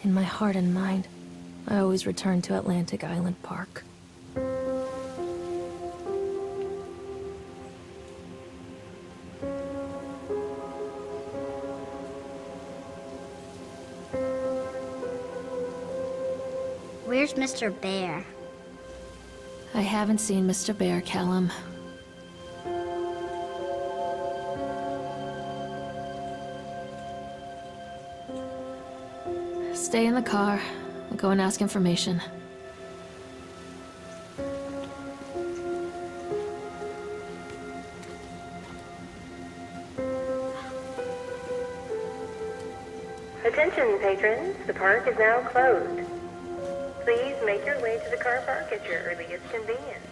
In my heart and mind, I always return to Atlantic Island Park. Where's Mr. Bear? I haven't seen Mr. Bear, Callum. Stay in the car. I'll go and ask information. Attention, patrons. The park is now closed. Please make your way to the car park at your earliest convenience.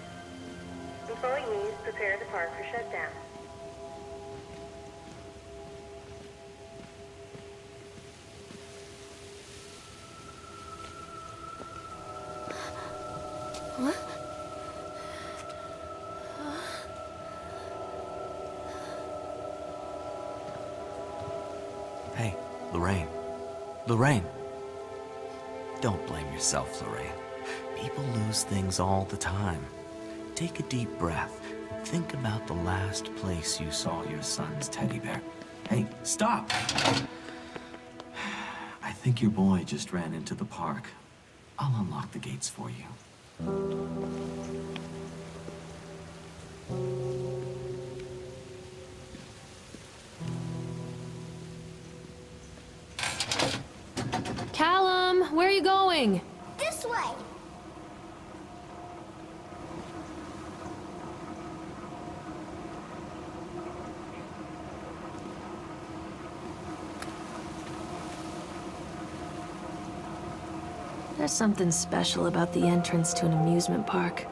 Employees, prepare the park for shutdown. What? Hey, Lorraine. Lorraine. Don't blame yourself, Lorraine. People lose things all the time. Take a deep breath. Think about the last place you saw your son's teddy bear. Hey, stop! I think your boy just ran into the park. I'll unlock the gates for you. Callum, where are you going? This way! There's something special about the entrance to an amusement park.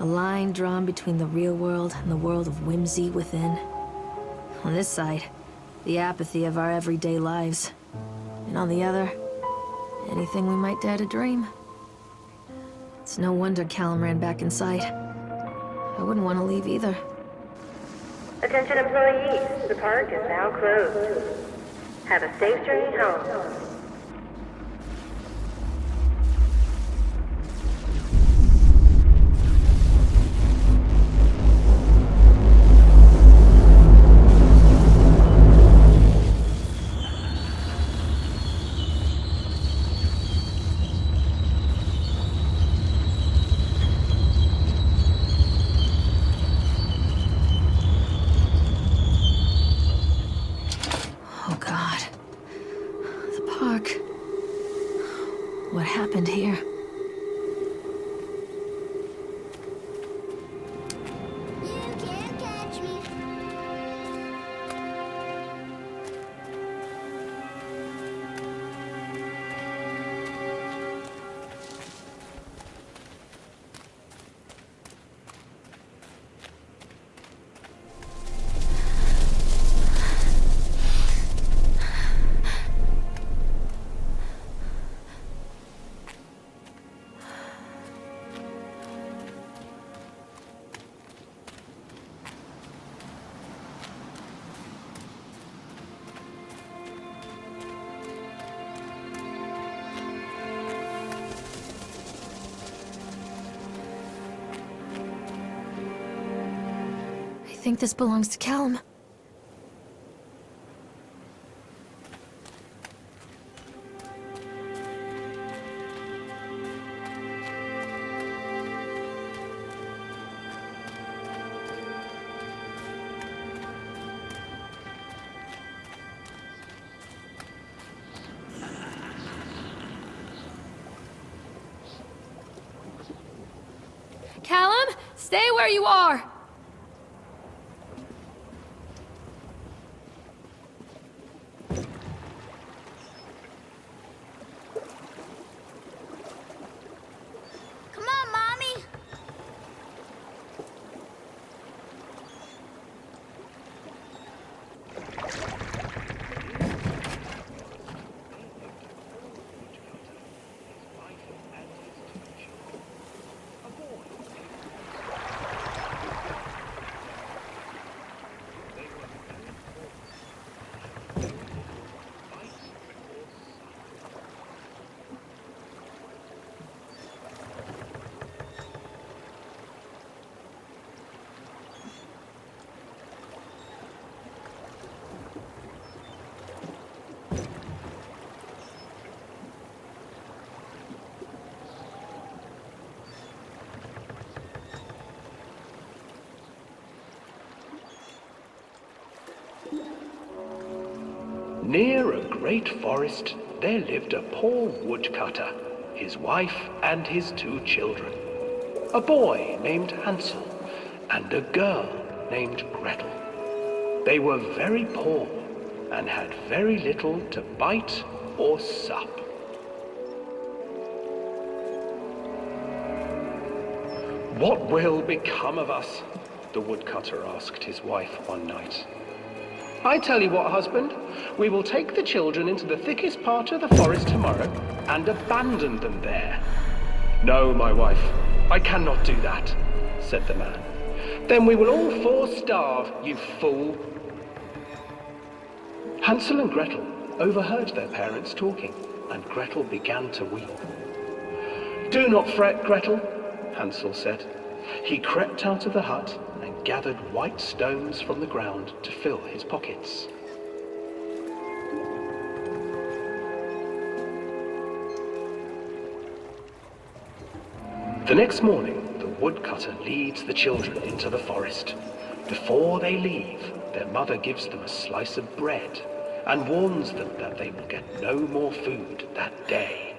A line drawn between the real world and the world of whimsy within. On this side, the apathy of our everyday lives. And on the other, anything we might dare to dream. It's no wonder Callum ran back inside. I wouldn't want to leave either. Attention, employees. The park is now closed. Have a safe journey home. Oh God. The park. What happened here? You can't catch me. I think this belongs to Callum. Callum, stay where you are! Come on, Mommy! Near a great forest, there lived a poor woodcutter, his wife and his 2 children. A boy named Hansel and a girl named Gretel. They were very poor and had very little to bite or sup. "What will become of us?" the woodcutter asked his wife one night. "I tell you what, husband, we will take the children into the thickest part of the forest tomorrow and abandon them there." "No, my wife, I cannot do that," said the man. "Then we will all 4 starve, you fool." Hansel and Gretel overheard their parents talking, and Gretel began to weep. "Do not fret, Gretel," Hansel said. He crept out of the hut and gathered white stones from the ground to fill his pockets. The next morning, the woodcutter leads the children into the forest. Before they leave, their mother gives them a slice of bread and warns them that they will get no more food that day.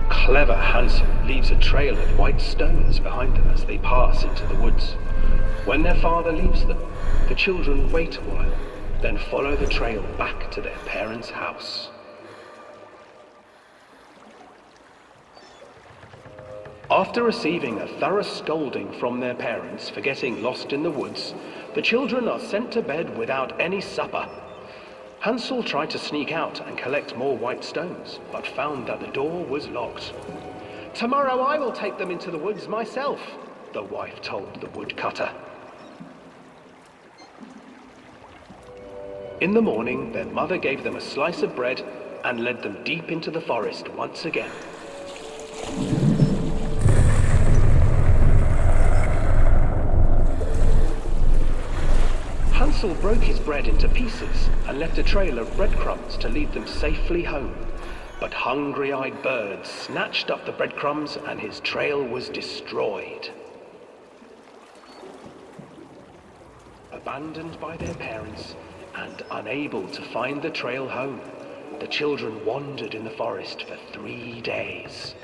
Clever Hansel leaves a trail of white stones behind them as they pass into the woods. When their father leaves them, the children wait a while, then follow the trail back to their parents' house. After receiving a thorough scolding from their parents for getting lost in the woods, the children are sent to bed without any supper. Hansel tried to sneak out and collect more white stones, but found that the door was locked. "Tomorrow I will take them into the woods myself," the wife told the woodcutter. In the morning, their mother gave them a slice of bread and led them deep into the forest once again. Hansel broke his bread into pieces and left a trail of breadcrumbs to lead them safely home. But hungry-eyed birds snatched up the breadcrumbs and his trail was destroyed. Abandoned by their parents and unable to find the trail home, the children wandered in the forest for 3 days.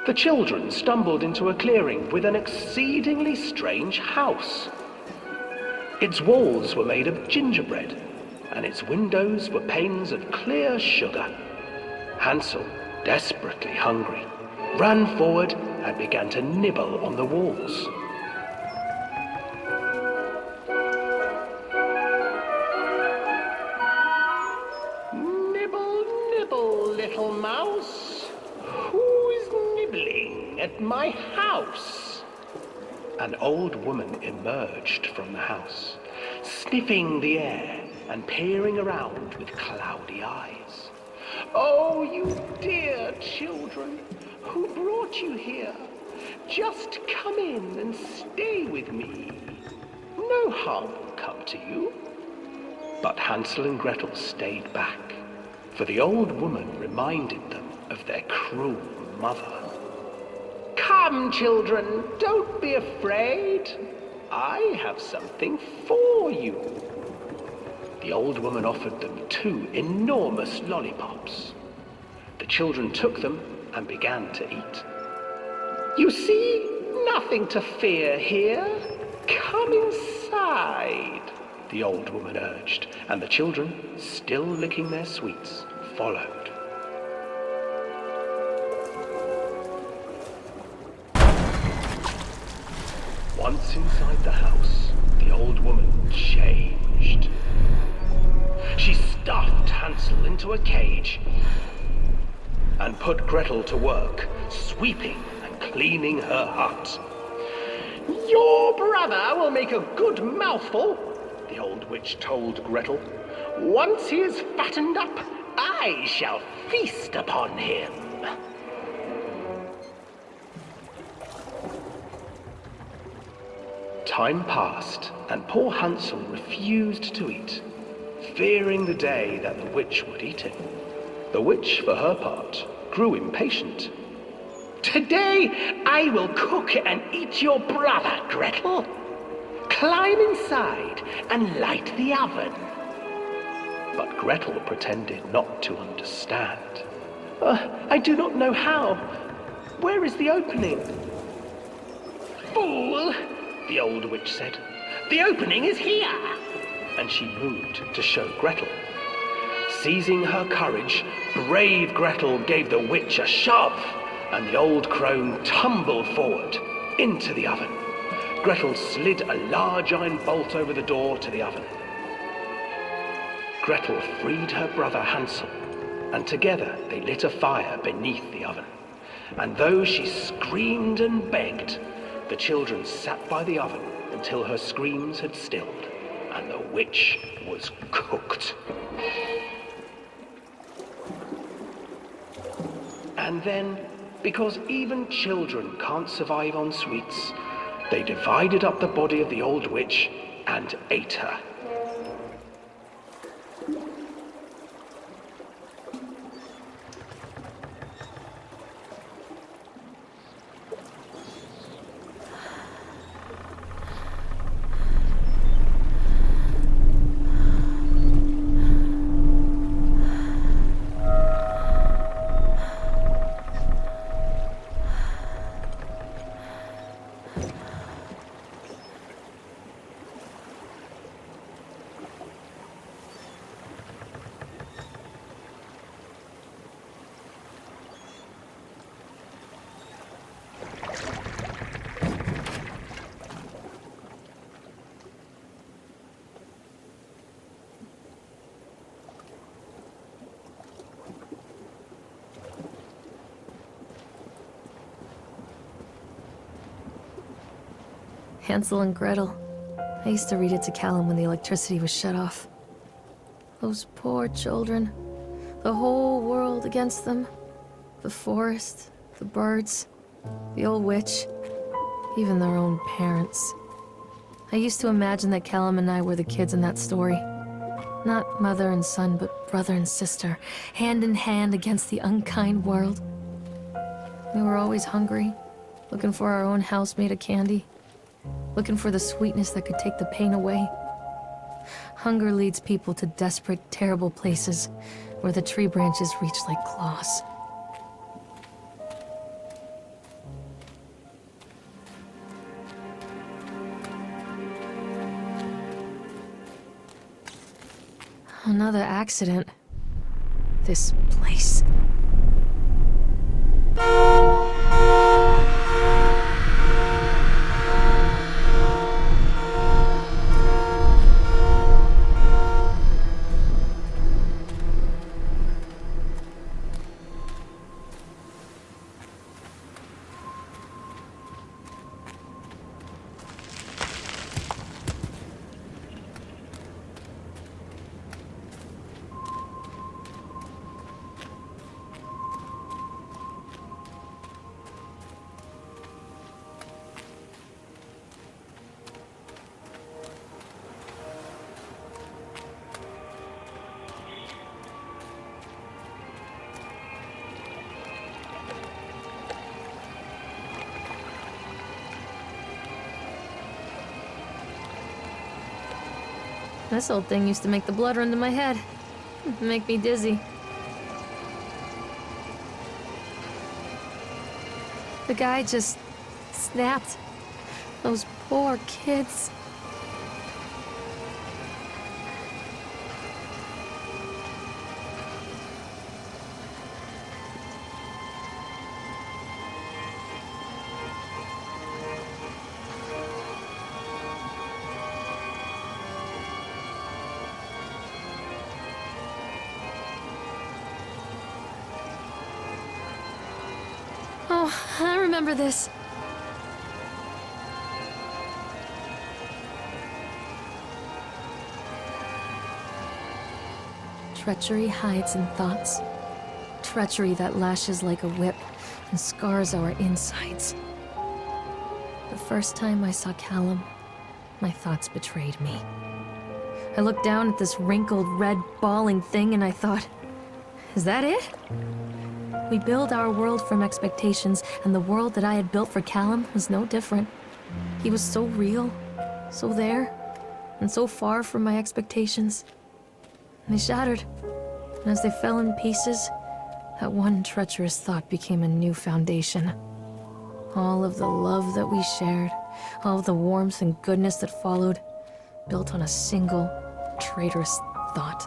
The children stumbled into a clearing with an exceedingly strange house. Its walls were made of gingerbread, and its windows were panes of clear sugar. Hansel, desperately hungry, ran forward and began to nibble on the walls. "Nibble, nibble, little mouse. Who's nibbling at my house?" An old woman emerged from the house, sniffing the air and peering around with cloudy eyes. "Oh, you dear children, who brought you here? Just come in and stay with me. No harm will come to you." But Hansel and Gretel stayed back, for the old woman reminded them of their cruel mother. "Come, children, don't be afraid. I have something for you." The old woman offered them 2 enormous lollipops. The children took them and began to eat. "You see, nothing to fear here. Come inside," the old woman urged, and the children, still licking their sweets, followed. Once inside the house, the old woman changed. She stuffed Hansel into a cage and put Gretel to work, sweeping and cleaning her hut. "Your brother will make a good mouthful," the old witch told Gretel. "Once he is fattened up, I shall feast upon him." Time passed, and poor Hansel refused to eat, fearing the day that the witch would eat him. The witch, for her part, grew impatient. "Today I will cook and eat your brother, Gretel. Climb inside and light the oven." But Gretel pretended not to understand. I do not know how. Where is the opening?" "Fool," the old witch said. "The opening is here." And she moved to show Gretel. Seizing her courage, brave Gretel gave the witch a shove, and the old crone tumbled forward into the oven. Gretel slid a large iron bolt over the door to the oven. Gretel freed her brother Hansel, and together they lit a fire beneath the oven. And though she screamed and begged, the children sat by the oven until her screams had stilled, and the witch was cooked. And then, because even children can't survive on sweets, they divided up the body of the old witch and ate her. Hansel and Gretel. I used to read it to Callum when the electricity was shut off. Those poor children. The whole world against them. The forest, the birds, the old witch, even their own parents. I used to imagine that Callum and I were the kids in that story. Not mother and son, but brother and sister, hand in hand against the unkind world. We were always hungry, looking for our own house made of candy. Looking for the sweetness that could take the pain away. Hunger leads people to desperate, terrible places where the tree branches reach like claws. Another accident. This place. This old thing used to make the blood run to my head. Make me dizzy. The guy just snapped. Those poor kids. Oh, I remember this. Treachery hides in thoughts. Treachery that lashes like a whip and scars our insides. The first time I saw Callum, my thoughts betrayed me. I looked down at this wrinkled, red, bawling thing and I thought, is that it? We build our world from expectations, and the world that I had built for Callum was no different. He was so real, so there, and so far from my expectations. And they shattered, and as they fell in pieces, that one treacherous thought became a new foundation. All of the love that we shared, all of the warmth and goodness that followed, built on a single, traitorous thought.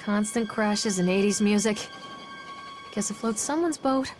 Constant crashes and 80s music. Guess it floats someone's boat.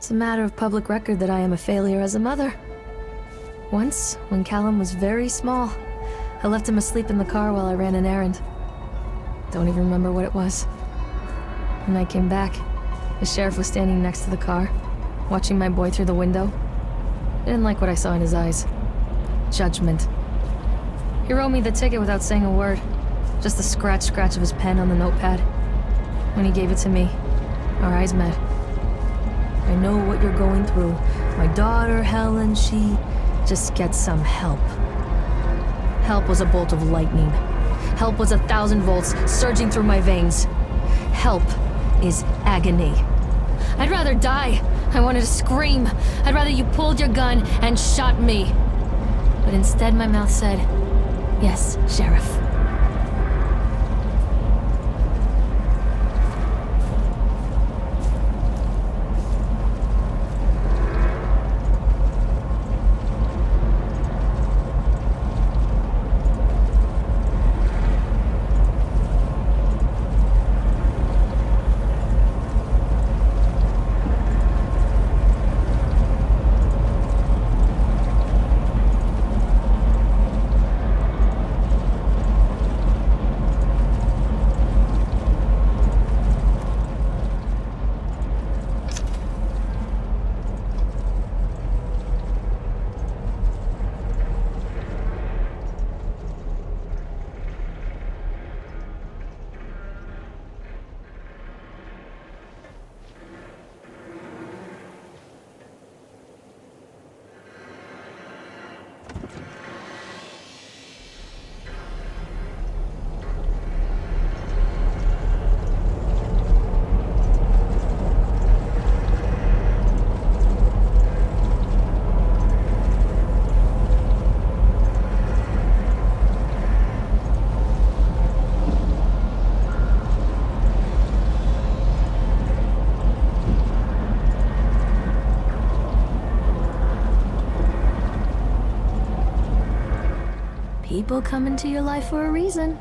It's a matter of public record that I am a failure as a mother. Once, when Callum was very small, I left him asleep in the car while I ran an errand. Don't even remember what it was. When I came back, the sheriff was standing next to the car, watching my boy through the window. I didn't like what I saw in his eyes. Judgment. He wrote me the ticket without saying a word. Just the scratch of his pen on the notepad. When he gave it to me, our eyes met. I know what you're going through. My daughter, Helen, she just gets some help. Help was a bolt of lightning. Help was 1,000 volts surging through my veins. Help is agony. I'd rather die. I wanted to scream. I'd rather you pulled your gun and shot me. But instead my mouth said, "Yes, Sheriff." People come into your life for a reason.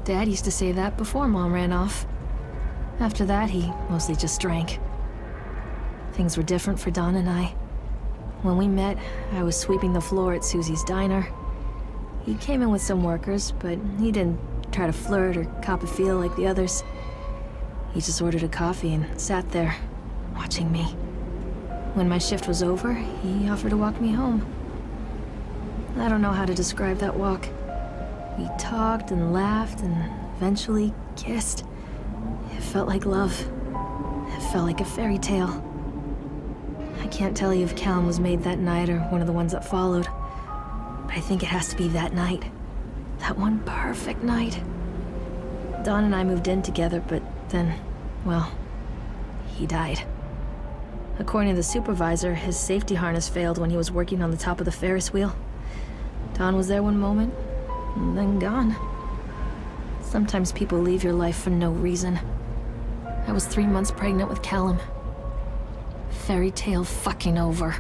Dad used to say that before Mom ran off. After that, he mostly just drank. Things were different for Don and I. When we met, I was sweeping the floor at Susie's diner. He came in with some workers, but he didn't try to flirt or cop a feel like the others. He just ordered a coffee and sat there, watching me. When my shift was over, he offered to walk me home. I don't know how to describe that walk. We talked and laughed and eventually kissed. It felt like love. It felt like a fairy tale. I can't tell you if Callum was made that night or one of the ones that followed, but I think it has to be that night. That one perfect night. Don and I moved in together, but then, well, he died. According to the supervisor, his safety harness failed when he was working on the top of the Ferris wheel. Don was there one moment, and then gone. Sometimes people leave your life for no reason. I was 3 months pregnant with Callum. Fairy tale fucking over.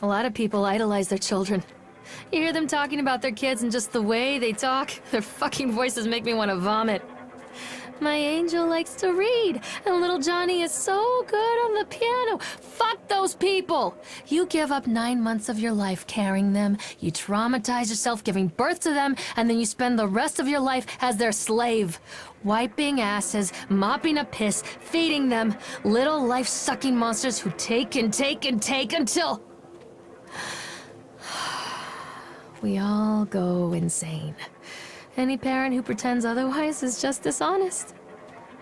A lot of people idolize their children. You hear them talking about their kids and just the way they talk, their fucking voices make me want to vomit. My angel likes to read, and little Johnny is so good on the piano. Fuck those people! You give up 9 months of your life carrying them, you traumatize yourself giving birth to them, and then you spend the rest of your life as their slave. Wiping asses, mopping up piss, feeding them. Little life-sucking monsters who take and take and take until... we all go insane. Any parent who pretends otherwise is just dishonest.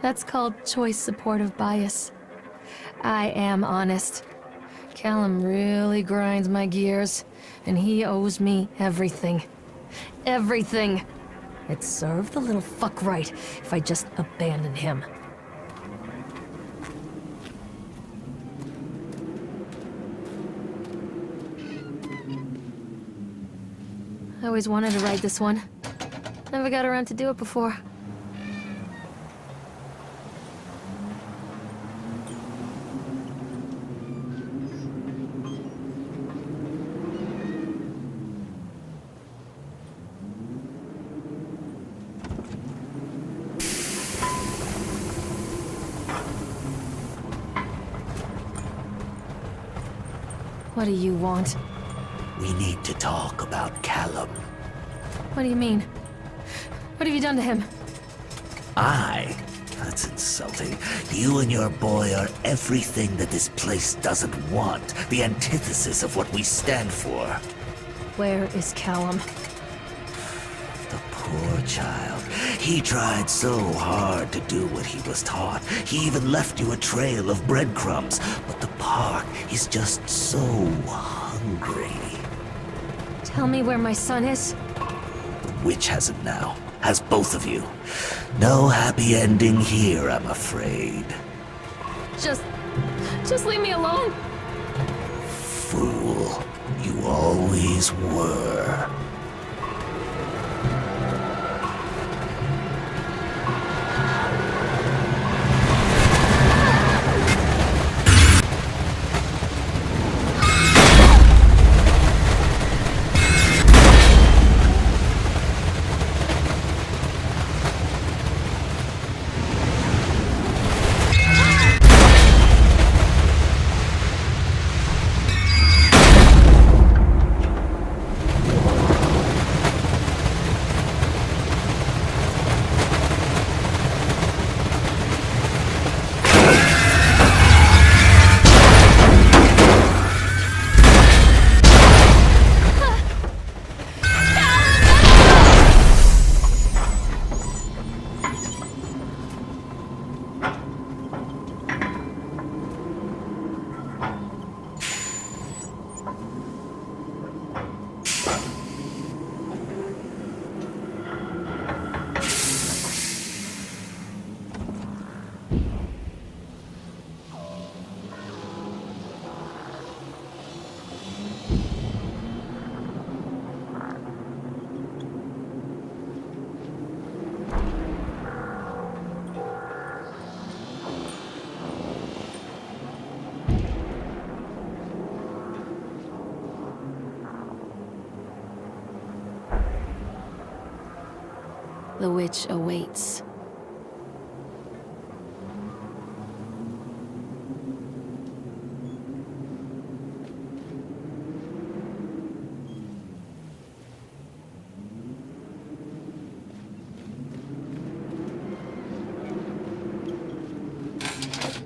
That's called choice supportive bias. I am honest. Callum really grinds my gears, and he owes me everything. Everything. It'd serve the little fuck right if I just abandoned him. I always wanted to ride this one. Never got around to do it before. What do you want? We need to talk about Callum. What do you mean? What have you done to him? That's insulting. You and your boy are everything that this place doesn't want. The antithesis of what we stand for. Where is Callum? The poor child. He tried so hard to do what he was taught. He even left you a trail of breadcrumbs. But the park is just so hungry. Tell me where my son is. The witch has him now. Has both of you. No happy ending here, I'm afraid. Just leave me alone. Fool. You always were. The witch awaits.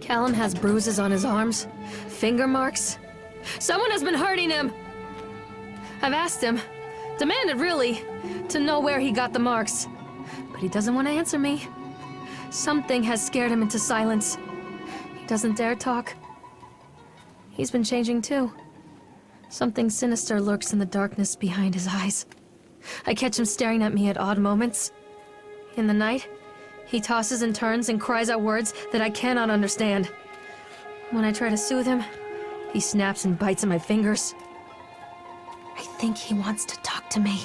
Callum has bruises on his arms, finger marks. Someone has been hurting him! I've asked him, demanded really, to know where he got the marks. But he doesn't want to answer me. Something has scared him into silence. He doesn't dare talk. He's been changing too. Something sinister lurks in the darkness behind his eyes. I catch him staring at me at odd moments. In the night, he tosses and turns and cries out words that I cannot understand. When I try to soothe him, he snaps and bites at my fingers. I think he wants to talk to me.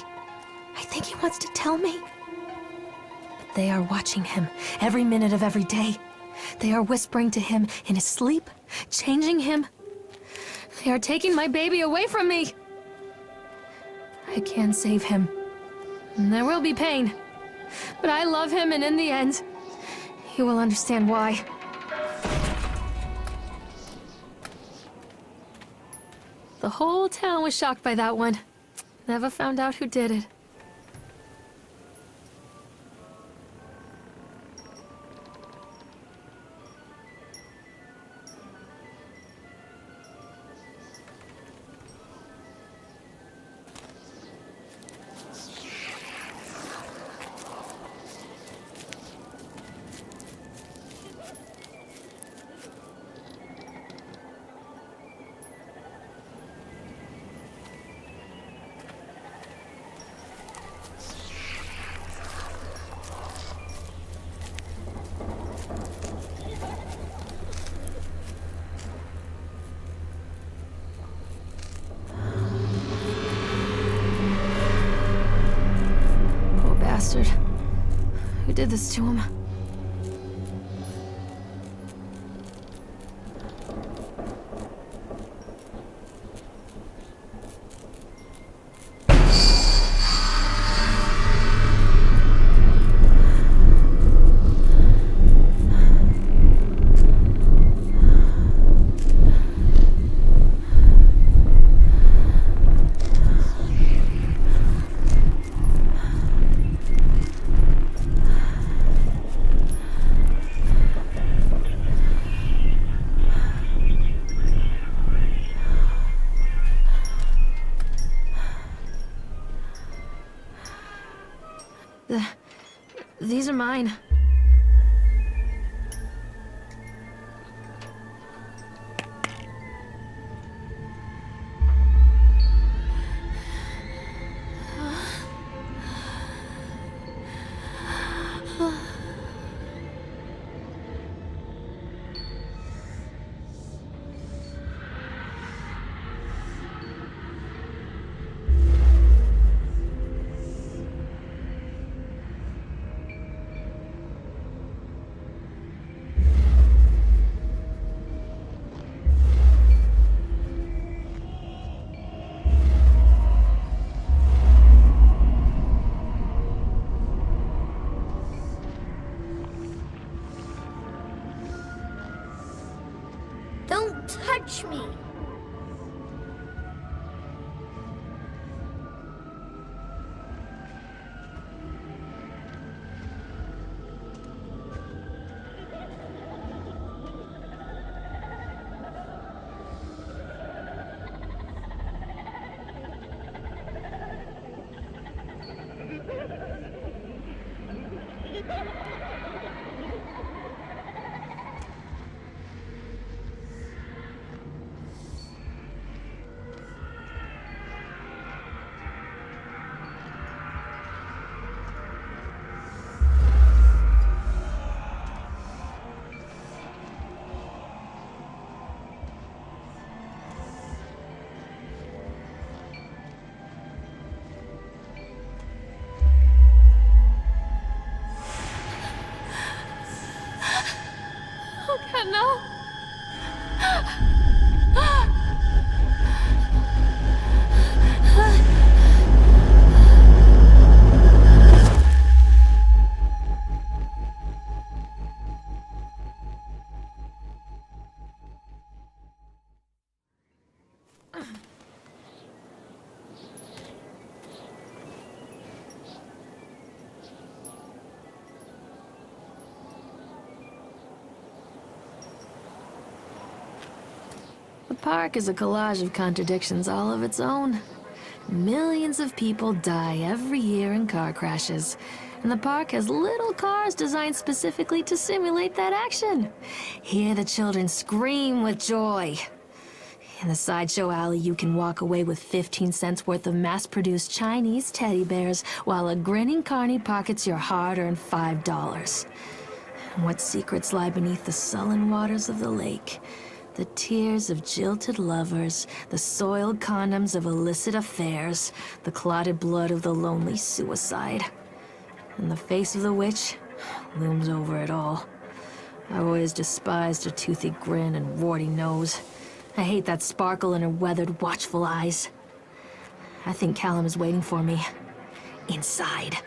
I think he wants to tell me. But they are watching him every minute of every day. They are whispering to him in his sleep, changing him. They are taking my baby away from me. I can save him. And there will be pain. But I love him, and in the end, he will understand why. The whole town was shocked by that one. Never found out who did it. Bastard. Who did this to him? These are mine. catch me. Oh God, no! The park is a collage of contradictions all of its own. Millions of people die every year in car crashes, and the park has little cars designed specifically to simulate that action. Hear the children scream with joy. In the sideshow alley, you can walk away with 15 cents worth of mass-produced Chinese teddy bears, while a grinning carny pockets your hard-earned $5. And what secrets lie beneath the sullen waters of the lake? The tears of jilted lovers, the soiled condoms of illicit affairs, the clotted blood of the lonely suicide. And the face of the witch looms over it all. I always despised her toothy grin and warty nose. I hate that sparkle in her weathered, watchful eyes. I think Callum is waiting for me. Inside.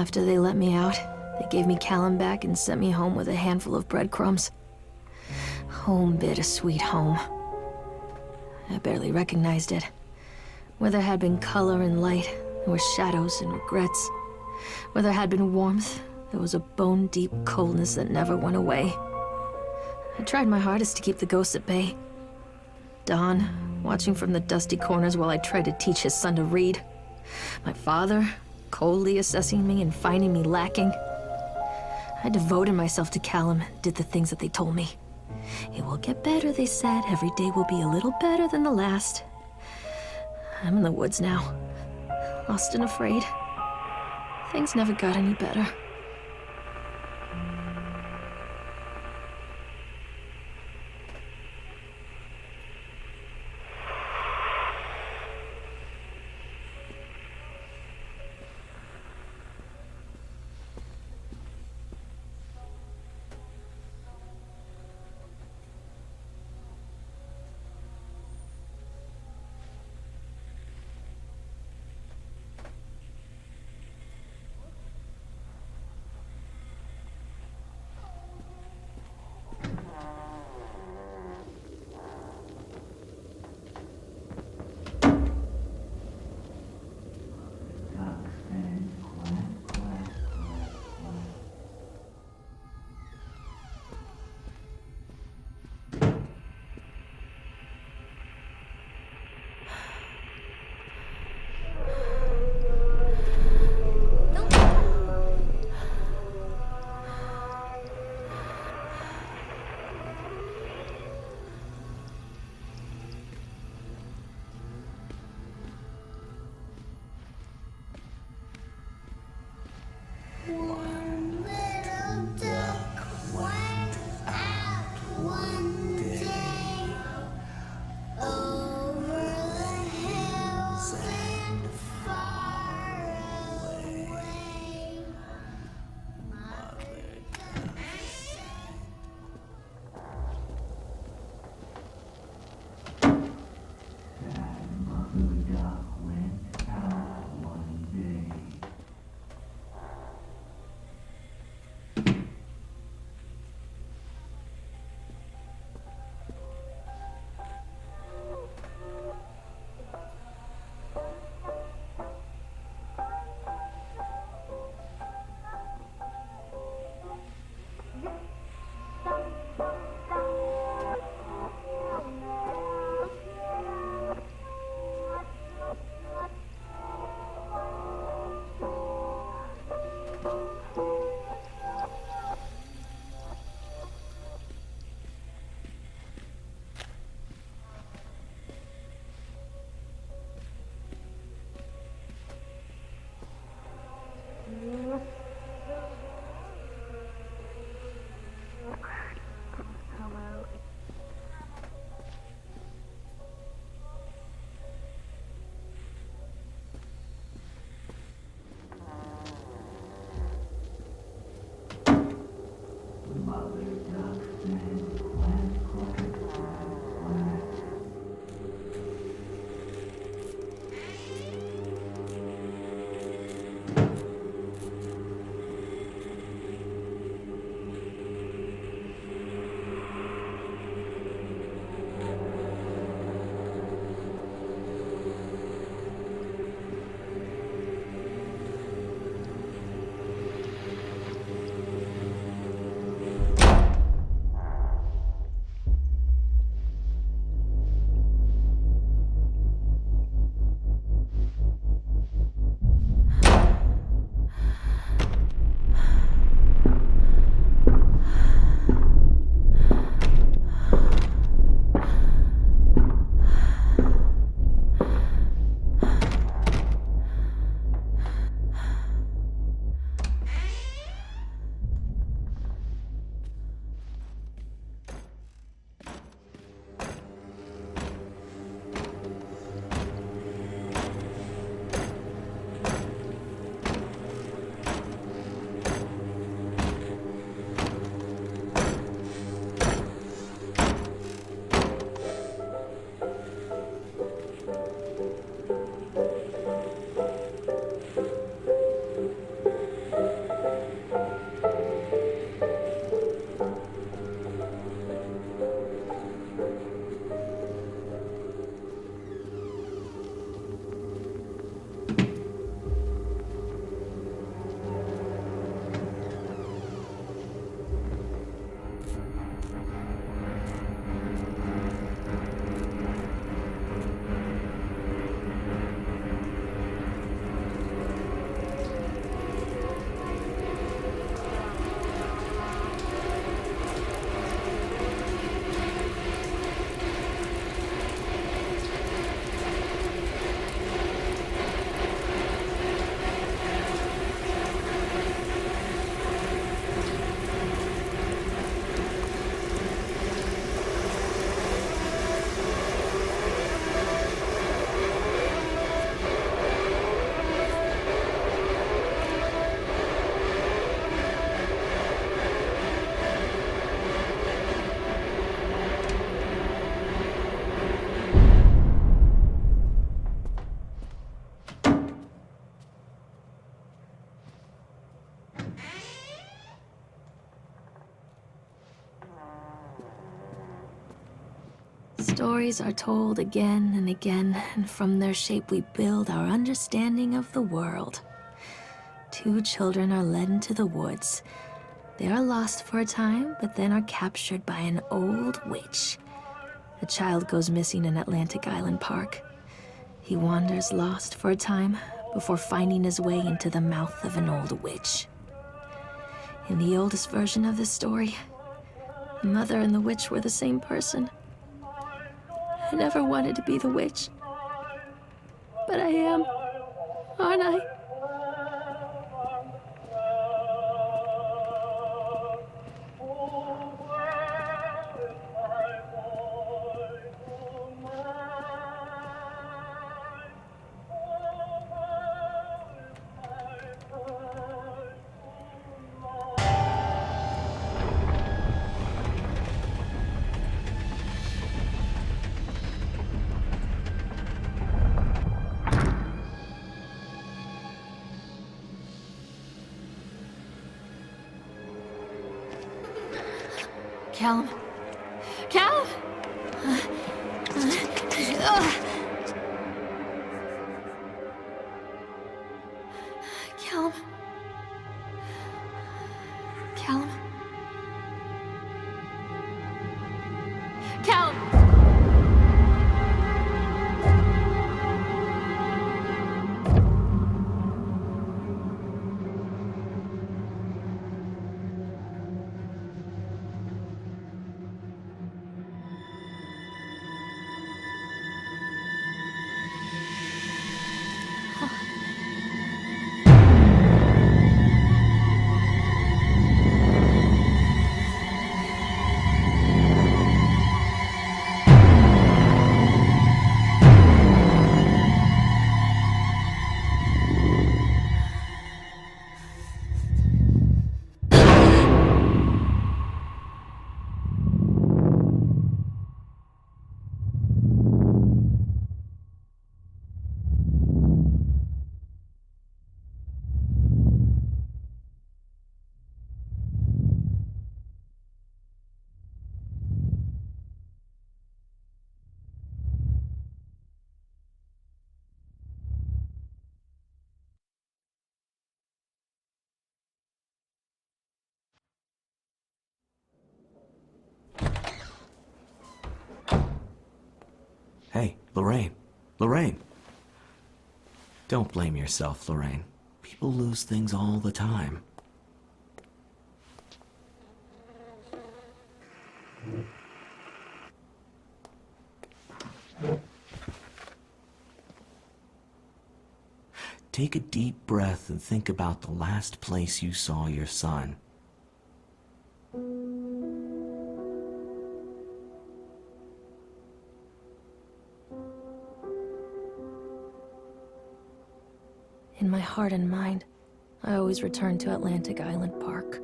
After they let me out, they gave me Callum back and sent me home with a handful of breadcrumbs. Home, bittersweet home. I barely recognized it. Where there had been color and light, there were shadows and regrets. Where there had been warmth, there was a bone-deep coldness that never went away. I tried my hardest to keep the ghosts at bay. Don, watching from the dusty corners while I tried to teach his son to read. My father, coldly assessing me and finding me lacking. I devoted myself to Callum and did the things that they told me. It will get better, they said. Every day will be a little better than the last. I'm in the woods now, lost and afraid. Things never got any better. Stories are told again and again, and from their shape we build our understanding of the world. Two children are led into the woods. They are lost for a time, but then are captured by an old witch. A child goes missing in Atlantic Island Park. He wanders lost for a time before finding his way into the mouth of an old witch. In the oldest version of this story, the mother and the witch were the same person. I never wanted to be the witch, but I am, aren't I? Callum. Callum! Callum. Callum. Callum! Hey, Lorraine. Lorraine. Don't blame yourself, Lorraine. People lose things all the time. Take a deep breath and think about the last place you saw your son. In my heart and mind, I always return to Atlantic Island Park.